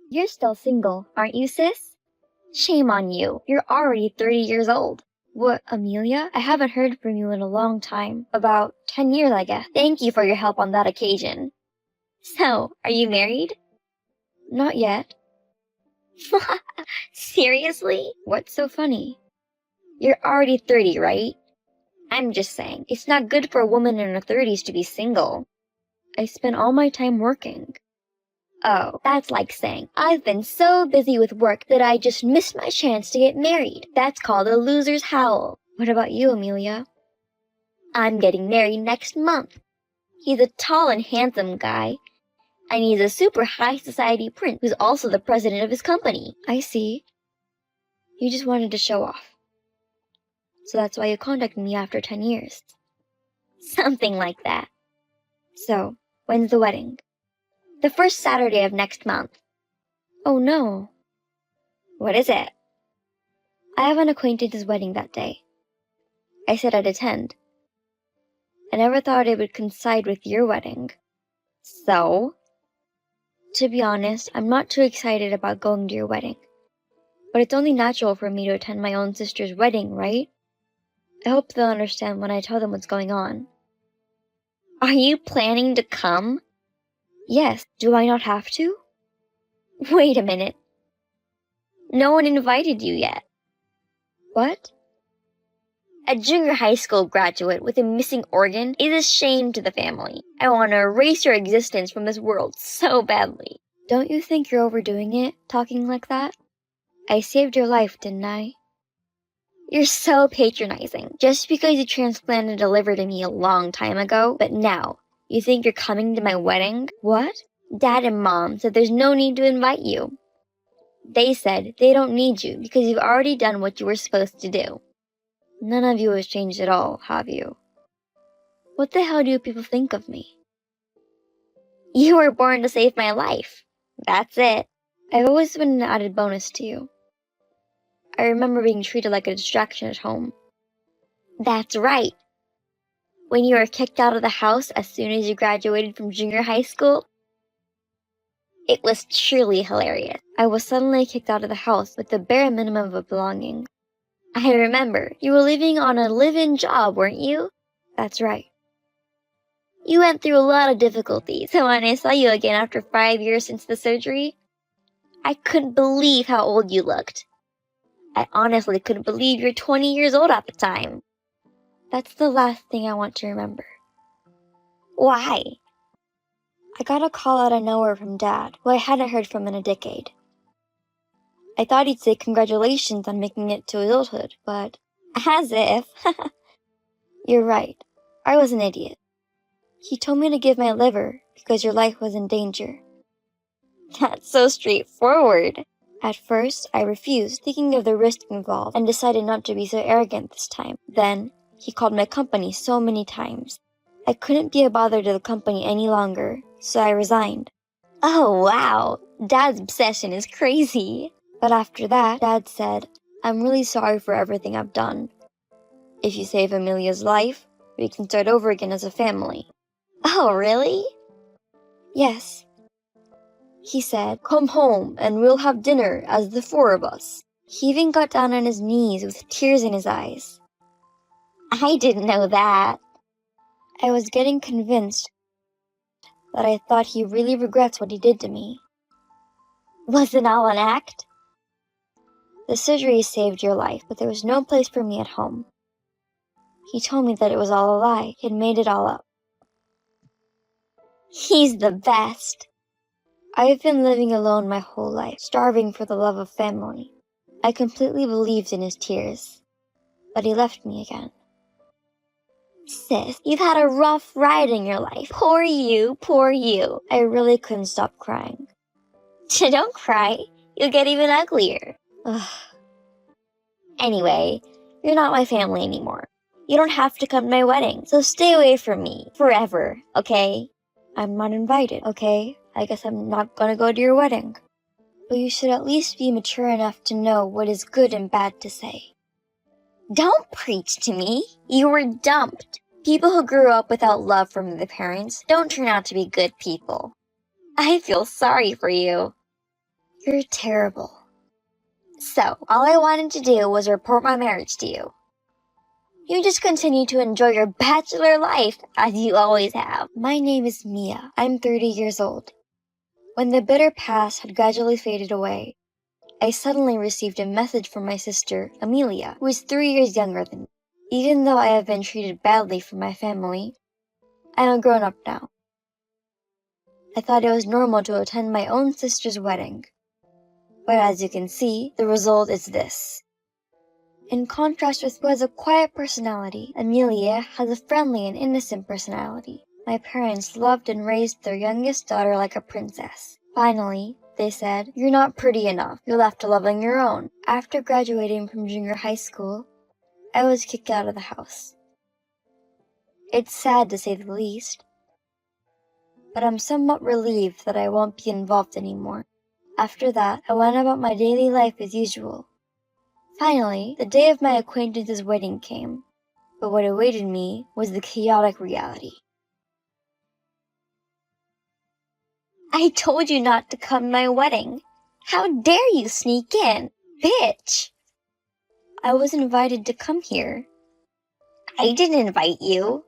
You're still single, aren't you, sis? Shame on you. You're already 30 years old. What, Amelia? I haven't heard from you in a long time. About 10 years, I guess. Thank you for your help on that occasion. So, are you married? Not yet. Seriously? What's so funny? You're already 30, right? I'm just saying, it's not good for a woman in her 30s to be single. I spend all my time working. Oh, that's like saying, I've been so busy with work that I just missed my chance to get married. That's called a loser's howl. What about you, Amelia? I'm getting married next month. He's a tall and handsome guy, and he's a super high society prince who's also the president of his company. I see. You just wanted to show off. So that's why you contacted me after 10 years. Something like that. So, when's the wedding? The first Saturday of next month. Oh no. What is it? I have an acquaintance's wedding that day. I said I'd attend. I never thought it would coincide with your wedding. So? To be honest, I'm not too excited about going to your wedding. But it's only natural for me to attend my own sister's wedding, right? I hope they'll understand when I tell them what's going on. Are you planning to come? Yes, do I not have to? Wait a minute. No one invited you yet. What? A junior high school graduate with a missing organ is a shame to the family. I want to erase your existence from this world so badly. Don't you think you're overdoing it, talking like that? I saved your life, didn't I? You're so patronizing. Just because you transplanted a liver to me a long time ago, but now, you think you're coming to my wedding? What? Dad and Mom said there's no need to invite you. They said they don't need you because you've already done what you were supposed to do. None of you has changed at all, have you? What the hell do people think of me? You were born to save my life. That's it. I've always been an added bonus to you. I remember being treated like a distraction at home. That's right. When you were kicked out of the house as soon as you graduated from junior high school, it was truly hilarious. I was suddenly kicked out of the house with the bare minimum of belonging. I remember, you were living on a live-in job, weren't you? That's right. You went through a lot of difficulties, so when I saw you again after 5 years since the surgery, I couldn't believe how old you looked. I honestly couldn't believe you're 20 years old at the time. That's the last thing I want to remember. Why? I got a call out of nowhere from Dad, who I hadn't heard from in a decade. I thought he'd say congratulations on making it to adulthood, but as if. You're right. I was an idiot. He told me to give my liver because your life was in danger. That's so straightforward. At first, I refused, thinking of the risk involved, and decided not to be so arrogant this time. Then, he called my company so many times. I couldn't be a bother to the company any longer, so I resigned. Oh wow, Dad's obsession is crazy. But after that, Dad said, I'm really sorry for everything I've done. If you save Amelia's life, we can start over again as a family. Oh, really? Yes. He said, come home and we'll have dinner as the four of us. He even got down on his knees with tears in his eyes. I didn't know that. I was getting convinced that I thought he really regrets what he did to me. Was it all an act? The surgery saved your life, but there was no place for me at home. He told me that it was all a lie. He had made it all up. He's the best. I've been living alone my whole life, starving for the love of family. I completely believed in his tears, but he left me again. Sis, you've had a rough ride in your life. Poor you, poor you. I really couldn't stop crying. Don't cry. You'll get even uglier. Ugh. Anyway, you're not my family anymore. You don't have to come to my wedding, so stay away from me. Forever, okay? I'm not invited, okay? I guess I'm not gonna go to your wedding. But you should at least be mature enough to know what is good and bad to say. Don't preach to me. You were dumped. People who grew up without love from their parents don't turn out to be good people. I feel sorry for you. You're terrible. So, all I wanted to do was report my marriage to you. You just continue to enjoy your bachelor life, as you always have. My name is Mia. I'm 30 years old. When the bitter past had gradually faded away, I suddenly received a message from my sister, Amelia, who is 3 years younger than me. Even though I have been treated badly from my family, I'm a grown-up now. I thought it was normal to attend my own sister's wedding. But as you can see, the result is this. In contrast with who has a quiet personality, Amelia has a friendly and innocent personality. My parents loved and raised their youngest daughter like a princess. Finally, they said, "You're not pretty enough. You'll have to live on your own." After graduating from junior high school, I was kicked out of the house. It's sad to say the least, but I'm somewhat relieved that I won't be involved anymore. After that, I went about my daily life as usual. Finally, the day of my acquaintance's wedding came, but what awaited me was the chaotic reality. I told you not to come to my wedding. How dare you sneak in, bitch! I was invited to come here. I didn't invite you.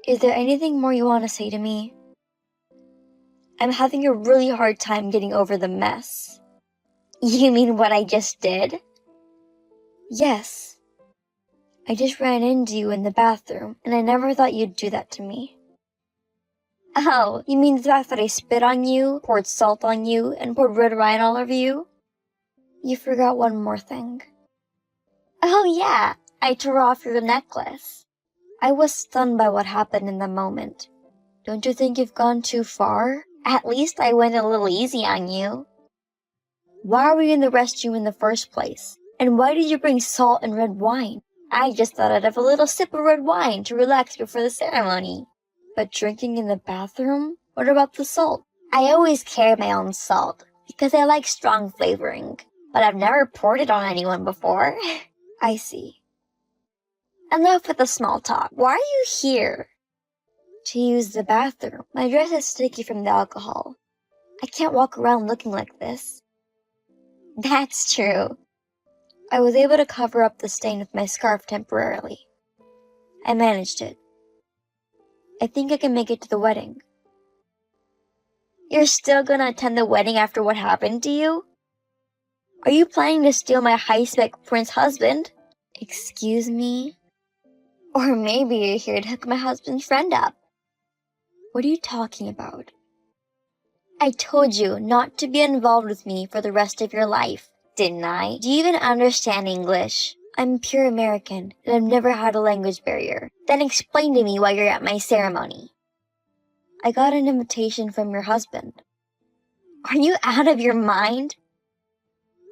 Is there anything more you want to say to me? I'm having a really hard time getting over the mess. You mean what I just did? Yes. I just ran into you in the bathroom, and I never thought you'd do that to me. Oh, you mean the fact that I spit on you, poured salt on you, and poured red wine all over you? You forgot one more thing. Oh yeah, I tore off your necklace. I was stunned by what happened in the moment. Don't you think you've gone too far? At least I went a little easy on you. Why were you in the restroom in the first place? And why did you bring salt and red wine? I just thought I'd have a little sip of red wine to relax before the ceremony. But drinking in the bathroom? What about the salt? I always carry my own salt, because I like strong flavoring. But I've never poured it on anyone before. I see. Enough with the small talk. Why are you here? To use the bathroom. My dress is sticky from the alcohol. I can't walk around looking like this. That's true. I was able to cover up the stain with my scarf temporarily. I managed it. I think I can make it to the wedding. You're still gonna attend the wedding after what happened to you? Are you planning to steal my high-spec prince husband? Excuse me? Or maybe you're here to hook my husband's friend up. What are you talking about? I told you not to be involved with me for the rest of your life, didn't I? Do you even understand English? I'm pure American, and I've never had a language barrier. Then explain to me why you're at my ceremony. I got an invitation from your husband. Are you out of your mind?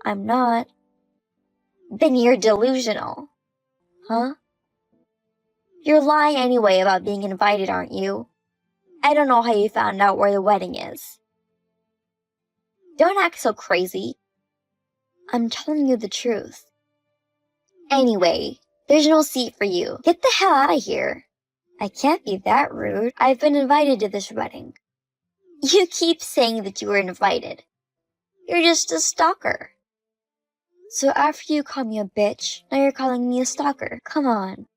I'm not. Then you're delusional. Huh? You're lying anyway about being invited, aren't you? I don't know how you found out where the wedding is. Don't act so crazy. I'm telling you the truth. Anyway, there's no seat for you. Get the hell out of here. I can't be that rude. I've been invited to this wedding. You keep saying that you were invited. You're just a stalker. So after you call me a bitch, now you're calling me a stalker. Come on.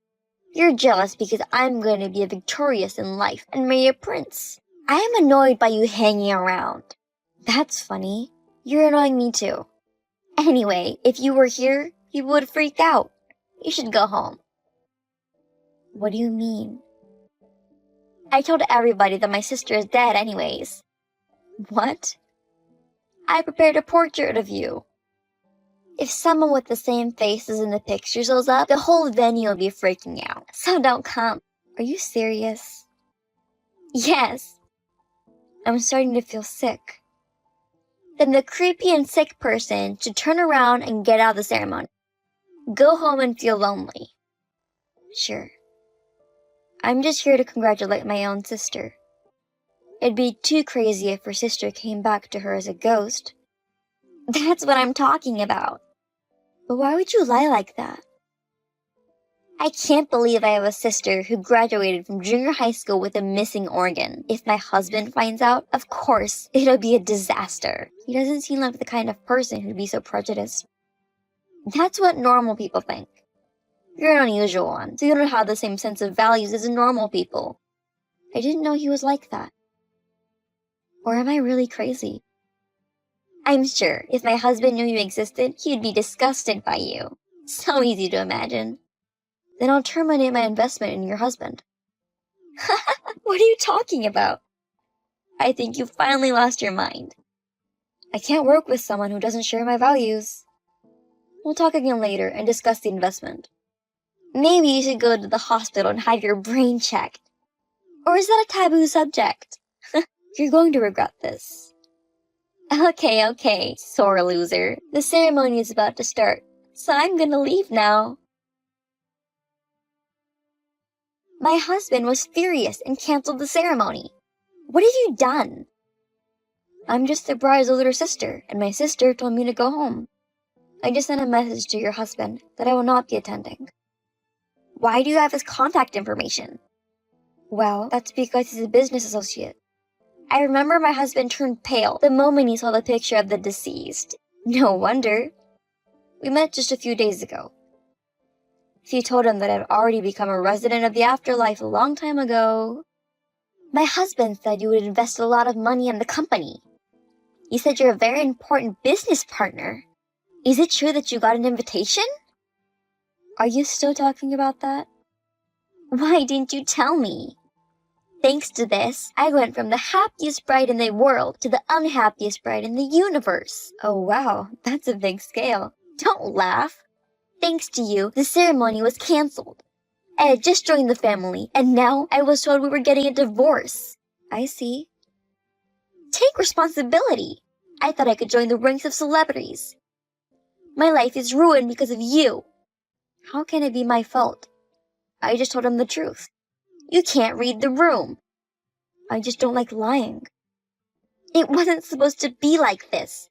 You're jealous because I'm going to be victorious in life and marry a prince. I am annoyed by you hanging around. That's funny. You're annoying me too. Anyway, if you were here, you would freak out. You should go home. What do you mean? I told everybody that my sister is dead anyways. What? I prepared a portrait of you. If someone with the same face as in the pictures goes up, the whole venue will be freaking out. So don't come. Are you serious? Yes. I'm starting to feel sick. Then the creepy and sick person should turn around and get out of the ceremony. Go home and feel lonely. Sure. I'm just here to congratulate my own sister. It'd be too crazy if her sister came back to her as a ghost. That's what I'm talking about. But why would you lie like that? I can't believe I have a sister who graduated from junior high school with a missing organ. If my husband finds out, of course, it'll be a disaster. He doesn't seem like the kind of person who'd be so prejudiced. That's what normal people think. You're an unusual one, so you don't have the same sense of values as normal people. I didn't know he was like that. Or am I really crazy? I'm sure if my husband knew you existed, he'd be disgusted by you. So easy to imagine. Then I'll terminate my investment in your husband. What are you talking about? I think you finally lost your mind. I can't work with someone who doesn't share my values. We'll talk again later and discuss the investment. Maybe you should go to the hospital and have your brain checked. Or is that a taboo subject? You're going to regret this. Okay, sore loser. The ceremony is about to start, so I'm gonna leave now. My husband was furious and canceled the ceremony. What have you done? I'm just the bride's older sister, and my sister told me to go home. I just sent a message to your husband that I will not be attending. Why do you have his contact information? Well, that's because he's a business associate. I remember my husband turned pale the moment he saw the picture of the deceased. No wonder. We met just a few days ago. If you told him that I'd already become a resident of the afterlife a long time ago. My husband said you would invest a lot of money in the company. He said you're a very important business partner. Is it true that you got an invitation? Are you still talking about that? Why didn't you tell me? Thanks to this, I went from the happiest bride in the world to the unhappiest bride in the universe. Oh wow, that's a big scale. Don't laugh. Thanks to you, the ceremony was cancelled. I had just joined the family, and now I was told we were getting a divorce. I see. Take responsibility. I thought I could join the ranks of celebrities. My life is ruined because of you. How can it be my fault? I just told him the truth. You can't read the room. I just don't like lying. It wasn't supposed to be like this.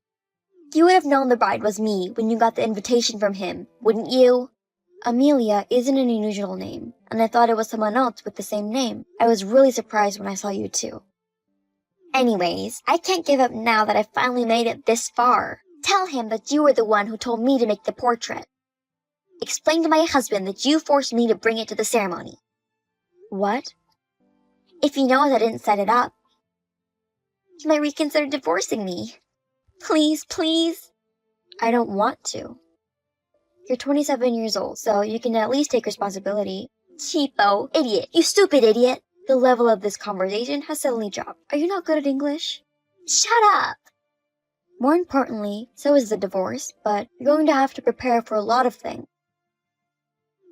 You would have known the bride was me when you got the invitation from him, wouldn't you? Amelia isn't an unusual name, and I thought it was someone else with the same name. I was really surprised when I saw you too. Anyways, I can't give up now that I finally made it this far. Tell him that you were the one who told me to make the portrait. Explain to my husband that you forced me to bring it to the ceremony. What? If he knows I didn't set it up, he might reconsider divorcing me. Please, please. I don't want to. You're 27 years old, so you can at least take responsibility. Cheapo, idiot, you stupid idiot. The level of this conversation has suddenly dropped. Are you not good at English? Shut up. More importantly, so is the divorce, but you're going to have to prepare for a lot of things.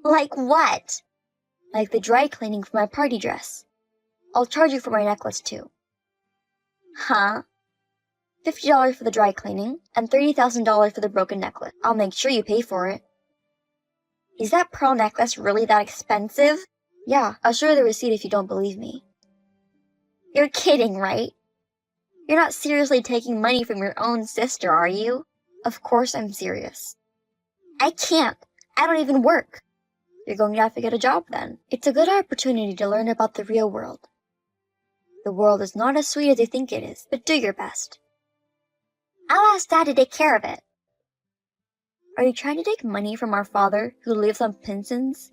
Like what? Like the dry cleaning for my party dress. I'll charge you for my necklace too. Huh? $50 for the dry cleaning, and $30,000 for the broken necklace. I'll make sure you pay for it. Is that pearl necklace really that expensive? Yeah, I'll show you the receipt if you don't believe me. You're kidding, right? You're not seriously taking money from your own sister, are you? Of course I'm serious. I can't. I don't even work. You're going to have to get a job then. It's a good opportunity to learn about the real world. The world is not as sweet as you think it is, but do your best. I'll ask Dad to take care of it. Are you trying to take money from our father, who lives on pensions?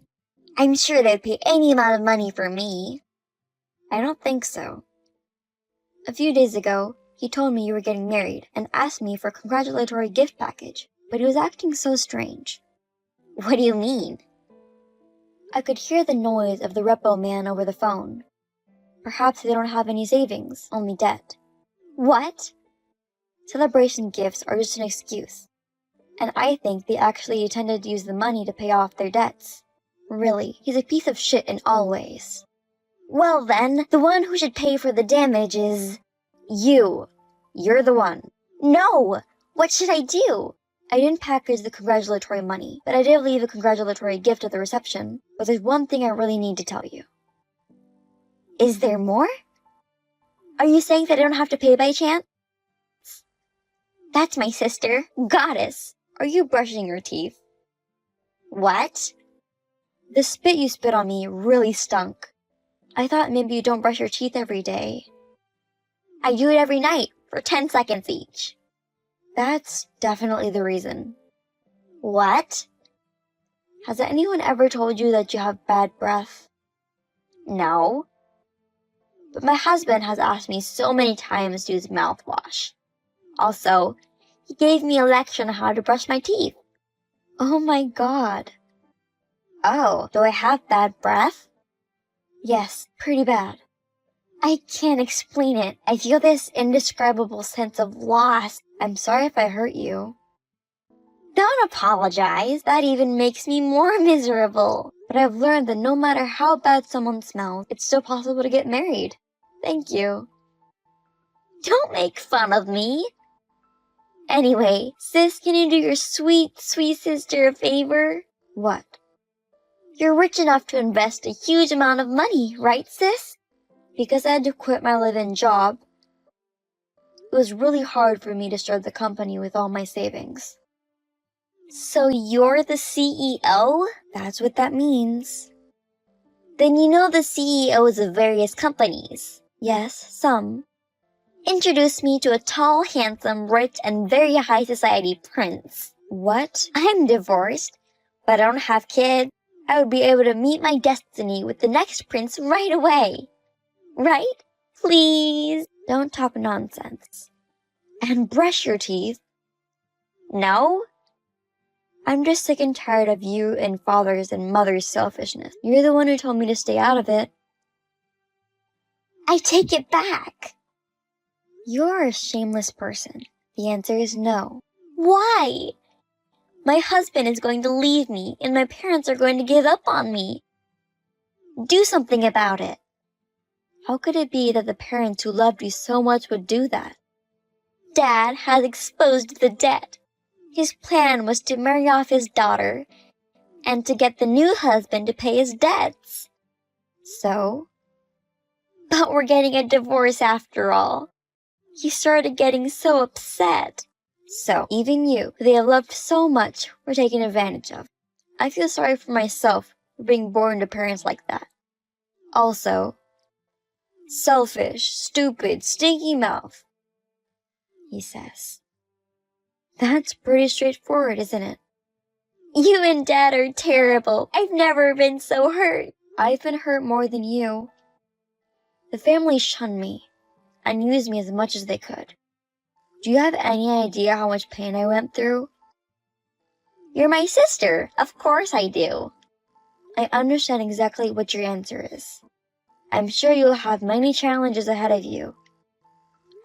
I'm sure they'd pay any amount of money for me. I don't think so. A few days ago, he told me you were getting married and asked me for a congratulatory gift package, but he was acting so strange. What do you mean? I could hear the noise of the repo man over the phone. Perhaps they don't have any savings, only debt. What? Celebration gifts are just an excuse. And I think they actually intended to use the money to pay off their debts. Really, he's a piece of shit in all ways. Well then, the one who should pay for the damage is... you. You're the one. No! What should I do? I didn't package the congratulatory money, but I did leave a congratulatory gift at the reception. But there's one thing I really need to tell you. Is there more? Are you saying that I don't have to pay by chance? That's my sister, Goddess. Are you brushing your teeth? What? The spit you spit on me really stunk. I thought maybe you don't brush your teeth every day. I do it every night for 10 seconds each. That's definitely the reason. What? Has anyone ever told you that you have bad breath? No. But my husband has asked me so many times to use mouthwash. Also, he gave me a lecture on how to brush my teeth. Oh my god. Oh, do I have bad breath? Yes, pretty bad. I can't explain it. I feel this indescribable sense of loss. I'm sorry if I hurt you. Don't apologize. That even makes me more miserable. But I've learned that no matter how bad someone smells, it's still possible to get married. Thank you. Don't make fun of me. Anyway, sis, can you do your sweet, sweet sister a favor? What? You're rich enough to invest a huge amount of money, right, sis? Because I had to quit my live-in job, it was really hard for me to start the company with all my savings. So you're the CEO? That's what that means. Then you know the CEOs of various companies. Yes, some. Introduce me to a tall, handsome, rich, and very high society prince. What? I'm divorced, but I don't have kids. I would be able to meet my destiny with the next prince right away. Right? Please, don't talk nonsense. And brush your teeth. No? I'm just sick and tired of you and father's and mother's selfishness. You're the one who told me to stay out of it. I take it back. You're a shameless person. The answer is no. Why? My husband is going to leave me, and my parents are going to give up on me. Do something about it. How could it be that the parents who loved you so much would do that? Dad has exposed the debt. His plan was to marry off his daughter and to get the new husband to pay his debts. So? But we're getting a divorce after all. He started getting so upset. So, even you, who they have loved so much, were taken advantage of. I feel sorry for myself for being born to parents like that. Also, selfish, stupid, stinky mouth, he says. That's pretty straightforward, isn't it? You and Dad are terrible. I've never been so hurt. I've been hurt more than you. The family shunned me and used me as much as they could. Do you have any idea how much pain I went through? You're my sister. Of course I do. I understand exactly what your answer is. I'm sure you'll have many challenges ahead of you.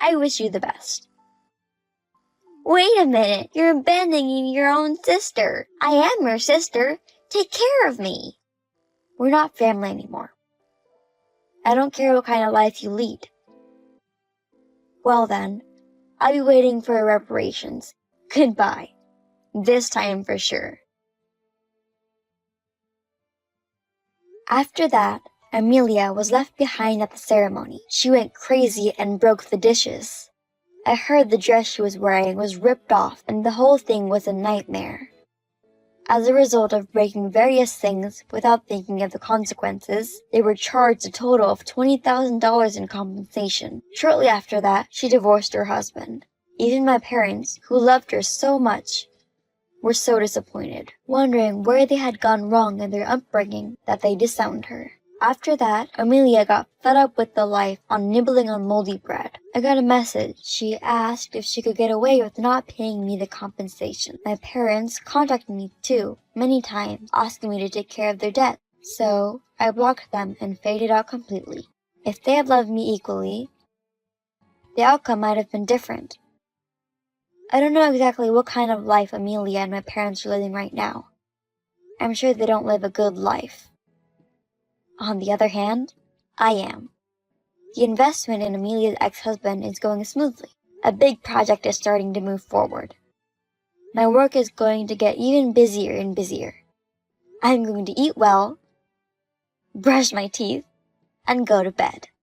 I wish you the best. Wait a minute. You're abandoning your own sister. I am your sister. Take care of me. We're not family anymore. I don't care what kind of life you lead. Well then, I'll be waiting for reparations. Goodbye. This time for sure. After that, Amelia was left behind at the ceremony. She went crazy and broke the dishes. I heard the dress she was wearing was ripped off and the whole thing was a nightmare. As a result of breaking various things without thinking of the consequences, they were charged a total of $20,000 in compensation. Shortly after that, she divorced her husband. Even my parents, who loved her so much, were so disappointed, wondering where they had gone wrong in their upbringing that they disowned her. After that, Amelia got fed up with the life on nibbling on moldy bread. I got a message. She asked if she could get away with not paying me the compensation. My parents contacted me too, many times, asking me to take care of their debt. So, I blocked them and faded out completely. If they had loved me equally, the outcome might have been different. I don't know exactly what kind of life Amelia and my parents are living right now. I'm sure they don't live a good life. On the other hand, I am. The investment in Amelia's ex-husband is going smoothly. A big project is starting to move forward. My work is going to get even busier and busier. I'm going to eat well, brush my teeth, and go to bed.